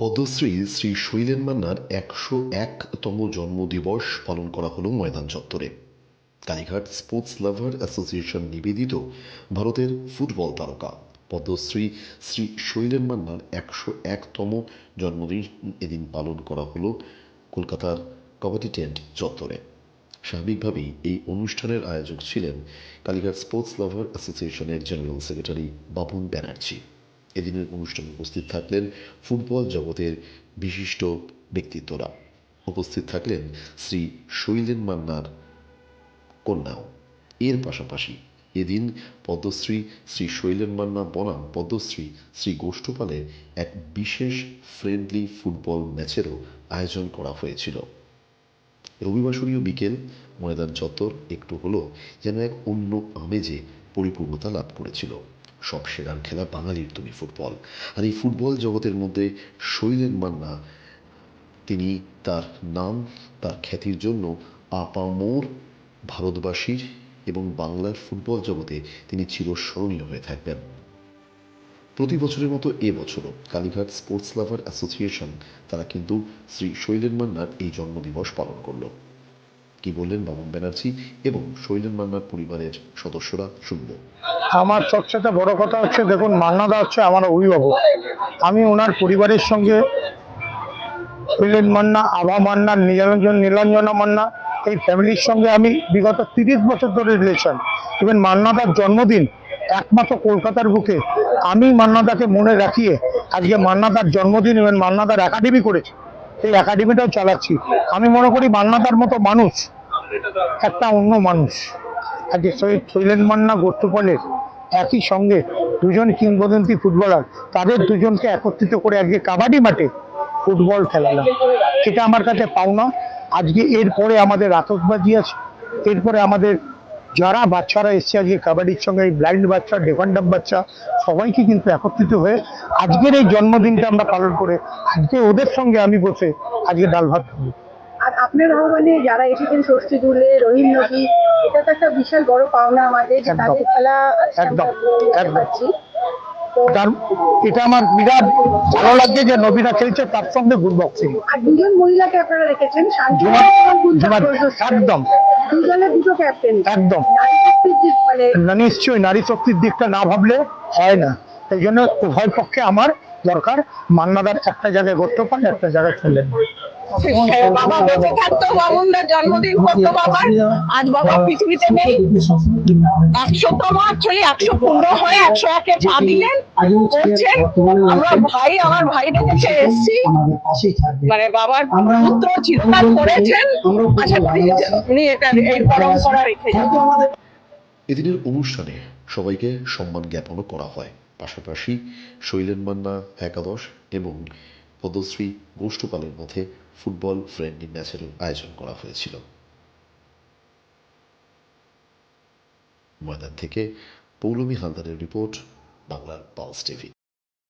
পদ্মশ্রী শ্রী শৈলেন মান্নার ১০১তম জন্মদিবস পালন করা হলো ময়দান চত্বরে। কালীঘাট স্পোর্টস লাভার অ্যাসোসিয়েশন নিবেদিত ভারতের ফুটবল তারকা পদ্মশ্রী শ্রী শৈলেন মান্নার ১০১তম জন্মদিন এদিন পালন করা হলো কলকাতার কবাডি টেন্ট চত্বরে। স্বাভাবিকভাবেই এই অনুষ্ঠানের আয়োজক ছিলেন কালীঘাট স্পোর্টস লাভার অ্যাসোসিয়েশনের জেনারেল সেক্রেটারি বাবুন ব্যানার্জি। এদিনের অনুষ্ঠানে উপস্থিত থাকলেন ফুটবল জগতের বিশিষ্ট ব্যক্তিত্বরা। উপস্থিত থাকলেন শ্রী শৈলেন মান্নার কন্যাও। এর পাশাপাশি এদিন পদ্মশ্রী শ্রী শৈলেন মান্না বনাম পদ্মশ্রী শ্রী গোষ্ঠপালের এক বিশেষ ফ্রেন্ডলি ফুটবল ম্যাচেরও আয়োজন করা হয়েছিল। রবিবাসরীয় বিকেল ময়দান চত্বর একটু হলো যেন এক অন্য আমেজে পরিপূর্ণতা লাভ করেছিল। সব সেরার খেলা বাঙালির তুমি ফুটবল। আর এই ফুটবল জগতের মধ্যে শৈলেন মান্না, তিনি তার নাম, তার খ্যাতির জন্য আপামর ভারতবাসীর এবং বাংলার ফুটবল জগতে তিনি চিরস্মরণীয় হয়ে থাকবেন। প্রতি বছরের মতো এবছরও কালীঘাট স্পোর্টস লাভার অ্যাসোসিয়েশন তারা কিন্তু শ্রী শৈলেন মান্নার এই জন্মদিবস পালন করল। কি বললেন বাবুন ব্যানার্জি এবং শৈলেন মান্নার পরিবারের সদস্যরা, শুনব। আমার সবচেয়ে বড় কথা হচ্ছে, দেখুন, মান্নাদা হচ্ছে আমার অভিভাবক। আমি ওনার পরিবারের সঙ্গে শৈলেন মান্না, আভা মান্না, নীলাঞ্জনা মান্না, এই ফ্যামিলির সঙ্গে আমি বিগত 30 বছর ধরে রিলেশন। ইভেন মান্নাদার জন্মদিন একমাত্র কলকাতার বুকে আমি মান্নাদাকে মনে রাখিয়ে আজকে মান্নাদার জন্মদিন, ইভেন মান্নাদার একাডেমি করেছি, এই একাডেমিটাও চালাচ্ছি। আমি মনে করি মান্নাদার মতো মানুষ একটা অন্য মানুষ। আজকে শৈলেন মান্না, গোষ্ঠপালের একই সঙ্গে দুজন কিংবদন্তি ফুটবলার, তাদের দুজনকে একত্রিত করে আজকে কাবাডি মাঠে ফুটবল খেলালাম, এটা আমার কাছে পাওনা। আজকে এরপরে আমাদের আতশবাজি আছে, এরপরে আমাদের যারা বাচ্চারা এসছে আজকে কাবাডির সঙ্গে, এই ব্লাইন্ড বাচ্চা, ডেফান্ডার বাচ্চা, সবাইকে কিন্তু একত্রিত হয়ে আজকের এই জন্মদিনটা আমরা পালন করে আজকে ওদের সঙ্গে আমি বসে আজকে ডাল ভাত খাবো। আর আপনার ভগবানে যারা এসেছেন, ষষ্ঠী দুলে, রহিম নদী, এটা তো একটা বিশাল বড় পাওনা আমাদের, যে তাদের খেলা একদম একদম পাচ্ছি। এটা আমার বিরাট ভালো লাগছে যে নবীরা খেলছে, তার সঙ্গে গুড বক্সিং। আর দুজন মহিলাকে আপনারা রেখেছেন, একদম দুজনে দুটো ক্যাপ্টেন, একদম নিশ্চয়ই নারী শক্তির দিকটা না ভাবলে হয় না। এই জন্য উভয় পক্ষে আমার দরকার। মান্নাদার একটা জায়গায় গড়তে পারে, একটা জায়গায় খেলেন। বাবা বেঁচে থাকতো, বাবুনদার জন্মদিন করতো বাবার। আজ বাবা পৃথিবীতে নেই। 100তম, অ্যাকচুয়ালি 100 পূর্ণ হয়ে 101-এ ছা দিলেন, করছেন। আমরা আমার ভাইটা কাছে এসেছি, মানে বাবার পুত্র চিৎকার করেছেন। আশা করি উনি এটা এই পরম্পরা রেখে যাবেন। এদিনের অনুষ্ঠানে সবাইকে সম্মান জ্ঞাপনও করা হয়। পাশাপাশি শৈলেন মান্না একাদশ এবং পদ্মশ্রী গোষ্ঠপালের মধ্যে ফুটবল ফ্রেন্ডলি ম্যাচেরও আয়োজন করা হয়েছিল। ময়দান থেকে পৌলমী হালদারের রিপোর্ট, বাংলার পালস টিভি।